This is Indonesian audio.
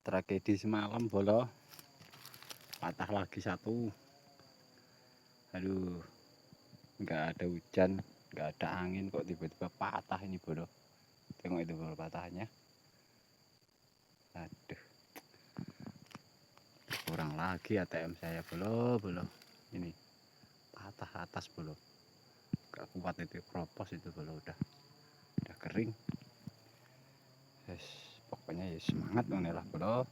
Tragedi semalam bolo, patah lagi satu. Aduh, nggak ada hujan, nggak ada angin, kok tiba-tiba patah ini bolo. Tengok itu bolo patahnya. Aduh, kurang lagi ATM saya bolo. Ini patah atas bolo. Gak kuat itu, kropos itu bolo, udah kering. Yes, pokoknya ya semangat lah bolo.